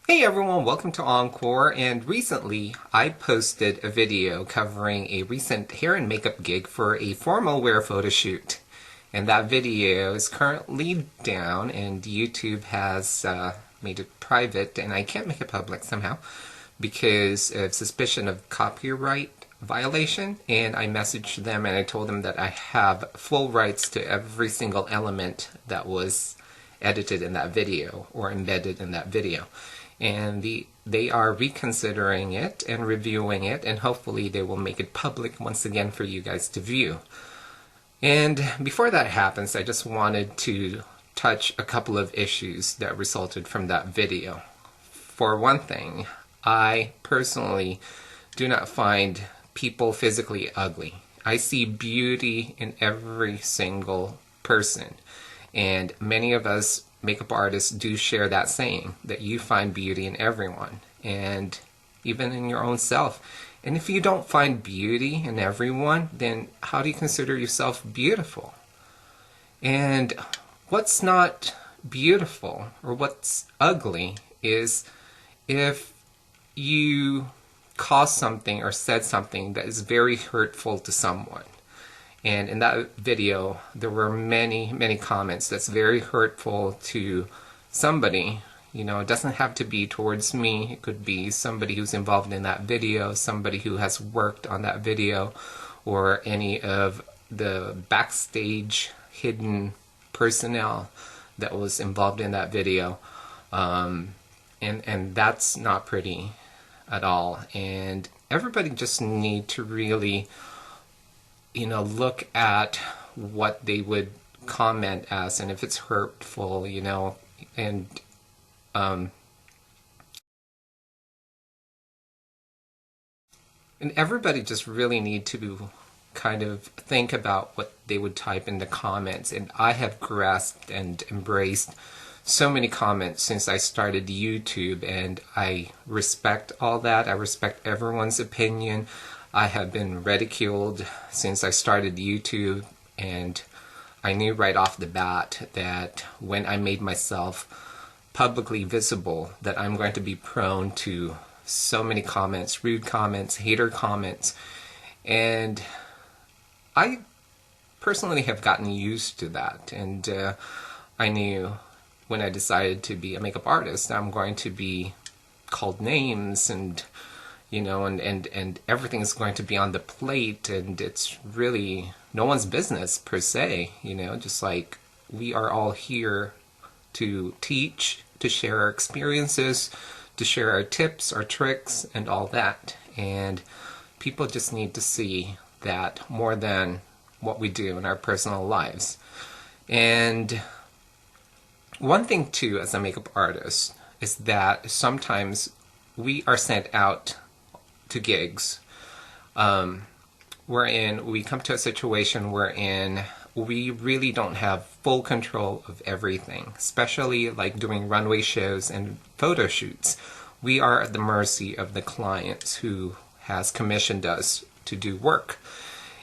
Hey everyone, welcome to Encore. And recently I posted a video covering a recent hair and makeup gig for a formal wear photo shoot. And that video is currently down, and YouTube has made it private, and I can't make it public somehow because of suspicion of copyright violation. And I messaged them and I told them that I have full rights to every single element that was edited in that video or embedded in that video. And they are reconsidering it and reviewing it, and hopefully they will make it public once again for you guys to view. And before that happens, I just wanted to touch a couple of issues that resulted from that video. For one thing, I personally do not find people physically ugly. I see beauty in every single person. And many of us makeup artists do share that saying, that you find beauty in everyone, and even in your own self. And if you don't find beauty in everyone, then how do you consider yourself beautiful? And what's not beautiful or what's ugly is if you caused something or said something that is very hurtful to someone. And in that video, there were many comments that's very hurtful to somebody. You know, it doesn't have to be towards me. It could be somebody who's involved in that video, somebody who has worked on that video, or any of the backstage hidden personnel that was involved in that video. And that's not pretty at all. And everybody just need to really, look at what they would comment as, and if it's hurtful, and and everybody just really need to kind of think about what they would type in the comments. And I have grasped and embraced so many comments since I started YouTube, and I respect all that. I respect everyone's opinion. I have been ridiculed since I started YouTube, and I knew right off the bat that when I made myself publicly visible that I'm going to be prone to so many comments, rude comments, hater comments, and I personally have gotten used to that. And I knew when I decided to be a makeup artist, I'm going to be called names, and and everything is going to be on the plate, and it's really no one's business per se, just like we are all here to teach, to share our experiences, to share our tips, our tricks, and all that. And people just need to see that more than what we do in our personal lives. And one thing too, as a makeup artist, is that sometimes we are sent out to gigs wherein we come to a situation wherein we really don't have full control of everything, especially like doing runway shows and photo shoots. We are at the mercy of the clients who has commissioned us to do work.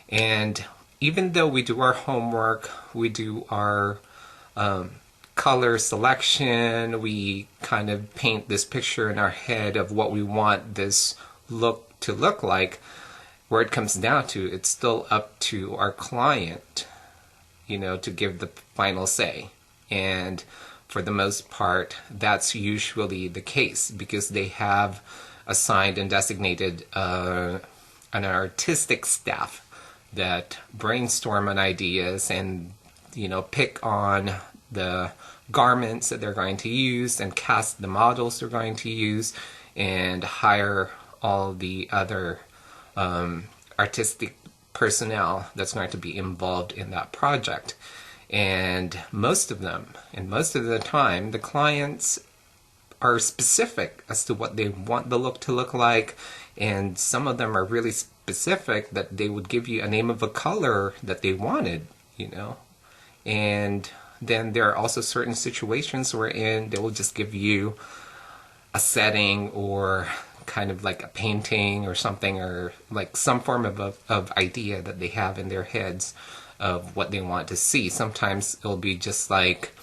And even though we do our homework, we do our color selection, we kind of paint this picture in our head of what we want this look to look like, where it comes down to, it's still up to our client, to give the final say. And for the most part, that's usually the case, because they have assigned and designated an artistic staff that brainstorm on ideas and pick on the garments that they're going to use and cast the models they're going to use and hire all the other artistic personnel that's going to be involved in that project. And most of them, and most of the time, the clients are specific as to what they want the look to look like, and some of them are really specific that they would give you a name of a color that they wanted, and then there are also certain situations wherein they will just give you a setting or kind of like a painting or something, or like some form of idea that they have in their heads of what they want to see. Sometimes it'll be just like,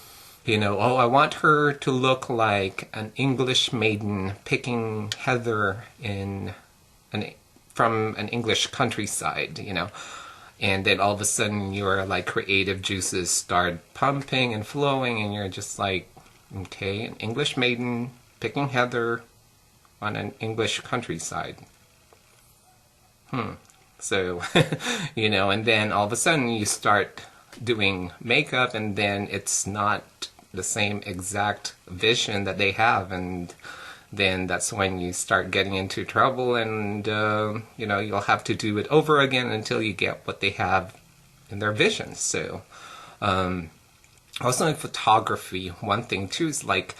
You know, oh, I want her to look like an English maiden picking heather from an English countryside, you know. And then all of a sudden your like creative juices start pumping and flowing, and you're just like, okay, an English maiden picking heather on an English countryside. So, you know, and then all of a sudden you start doing makeup, and then it's not the same exact vision that they have, and then that's when you start getting into trouble, and you know, you'll have to do it over again until you get what they have in their vision. So also in photography, one thing too is like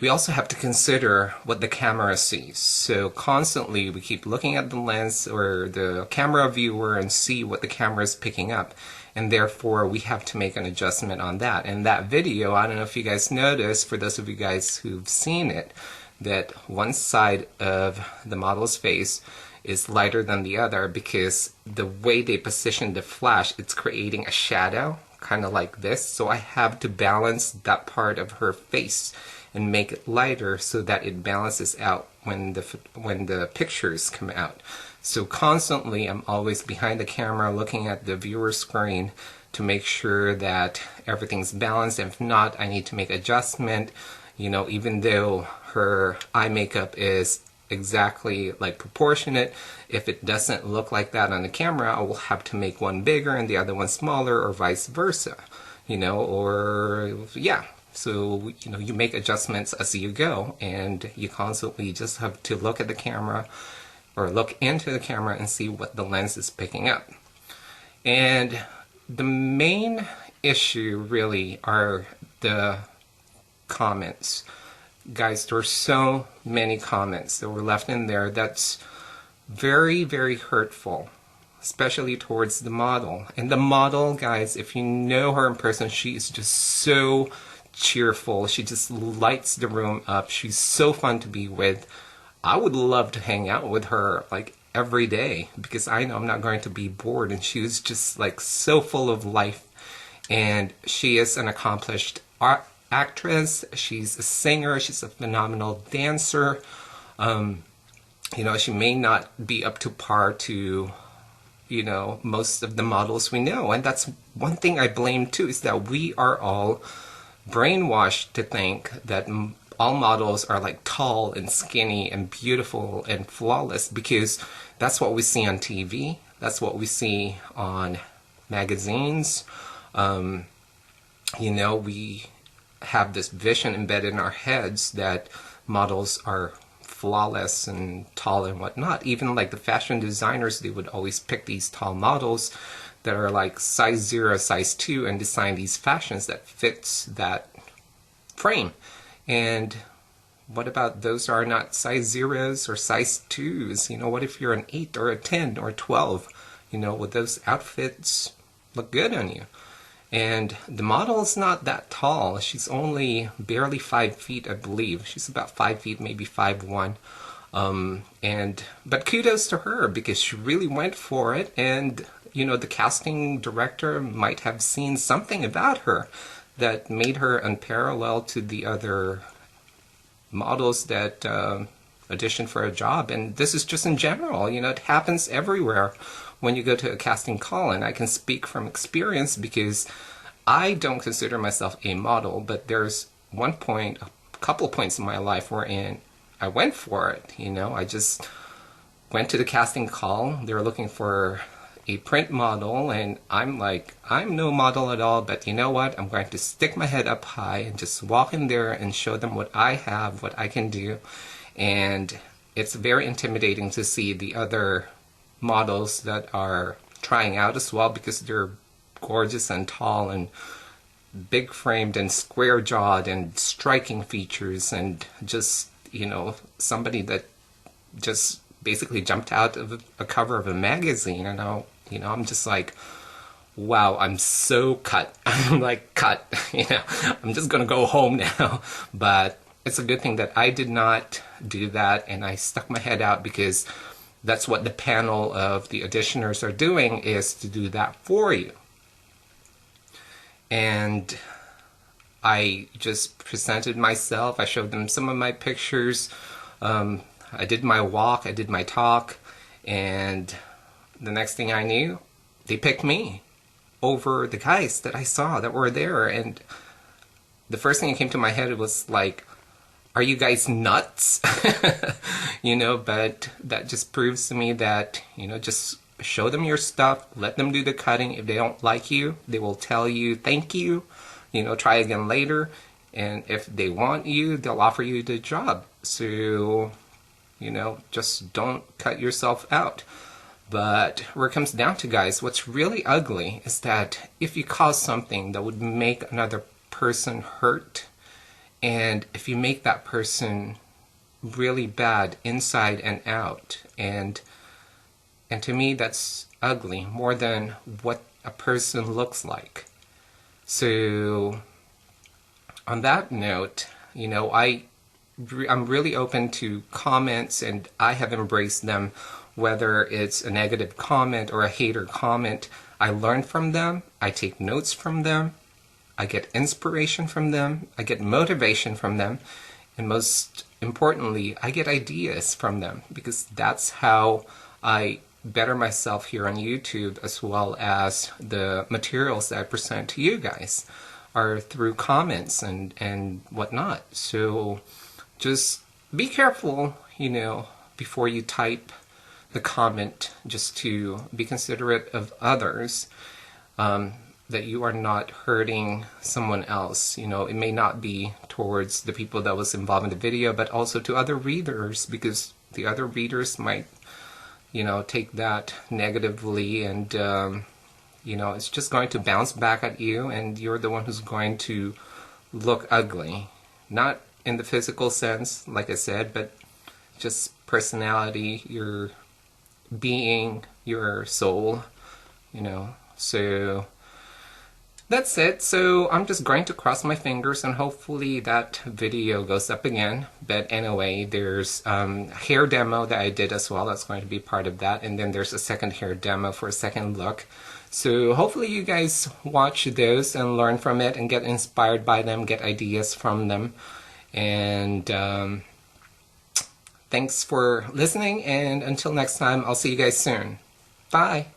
we also have to consider what the camera sees. So constantly we keep looking at the lens or the camera viewer and see what the camera is picking up, and therefore we have to make an adjustment on that. And that video, I don't know if you guys noticed, for those of you guys who've seen it, that one side of the model's face is lighter than the other because the way they position the flash, it's creating a shadow kind of like this. So I have to balance that part of her face and make it lighter so that it balances out when the pictures come out. So constantly I'm always behind the camera looking at the viewer screen to make sure that everything's balanced. If not, I need to make adjustment. You know, even though her eye makeup is exactly like proportionate, if it doesn't look like that on the camera, I will have to make one bigger and the other one smaller, or vice versa. You know, or yeah. So, you know, you make adjustments as you go, and you constantly just have to look at the camera or look into the camera and see what the lens is picking up. And the main issue really are the comments. Guys, there were so many comments that were left in there that's very, very hurtful, especially towards the model. And the model, guys, if you know her in person, she is just so cheerful. She just lights the room up. She's so fun to be with. I would love to hang out with her like every day because I know I'm not going to be bored, and she was just like so full of life. And she is an accomplished actress. She's a singer. She's a phenomenal dancer. You know, she may not be up to par to, you know, most of the models we know. And that's one thing I blame too, is that we are all brainwashed to think that all models are like tall and skinny and beautiful and flawless, because that's what we see on TV. That's what we see on magazines. You know, we have this vision embedded in our heads that models are flawless and tall and whatnot. Even like the fashion designers, they would always pick these tall models that are like size 0, size 2, and design these fashions that fits that frame. And what about those who are not size 0s or size 2s? You know, what if you're an 8 or a 10 or a 12? You know, would those outfits look good on you? And the model is not that tall. She's only barely 5 feet, I believe. She's about 5 feet, maybe 5'1". But kudos to her, because she really went for it. And you know, the casting director might have seen something about her that made her unparalleled to the other models that auditioned for a job. And this is just in general, you know, it happens everywhere when you go to a casting call. And I can speak from experience because I don't consider myself a model, but there's a couple of points in my life wherein I went for it. You know, I just went to the casting call. They were looking for a print model, and I'm like, I'm no model at all, but you know what? I'm going to stick my head up high and just walk in there and show them what I have, what I can do. And it's very intimidating to see the other models that are trying out as well, because they're gorgeous and tall and big framed and square jawed and striking features, and just, you know, somebody that just basically jumped out of a cover of a magazine. And I'm just like, wow, I'm so cut. I'm like cut, you know, I'm just gonna go home now. But it's a good thing that I did not do that, and I stuck my head out, because that's what the panel of the auditioners are doing, is to do that for you. And I just presented myself. I showed them some of my pictures. I did my walk, I did my talk, and the next thing I knew, they picked me over the guys that I saw that were there. And the first thing that came to my head was like, are you guys nuts? But that just proves to me that, just show them your stuff, let them do the cutting. If they don't like you, they will tell you thank you, try again later. And if they want you, they'll offer you the job. So, just don't cut yourself out. But where it comes down to, guys, what's really ugly is that if you cause something that would make another person hurt, and if you make that person really bad inside and out, and to me that's ugly more than what a person looks like. So on that note, I'm really open to comments, and I have embraced them. Whether it's a negative comment or a hater comment, I learn from them, I take notes from them, I get inspiration from them, I get motivation from them, and most importantly, I get ideas from them, because that's how I better myself here on YouTube, as well as the materials that I present to you guys are through comments and whatnot. So just be careful, before you type the comment, just to be considerate of others, that you are not hurting someone else. It may not be towards the people that was involved in the video, but also to other readers, because the other readers might, take that negatively, and it's just going to bounce back at you, and you're the one who's going to look ugly. Not in the physical sense, like I said, but just personality, your being, your soul, so that's it. So I'm just going to cross my fingers, and hopefully that video goes up again. But anyway, there's hair demo that I did as well. That's going to be part of that. And then there's a second hair demo for a second look. So hopefully you guys watch those and learn from it and get inspired by them, get ideas from them. And thanks for listening, and until next time, I'll see you guys soon. Bye!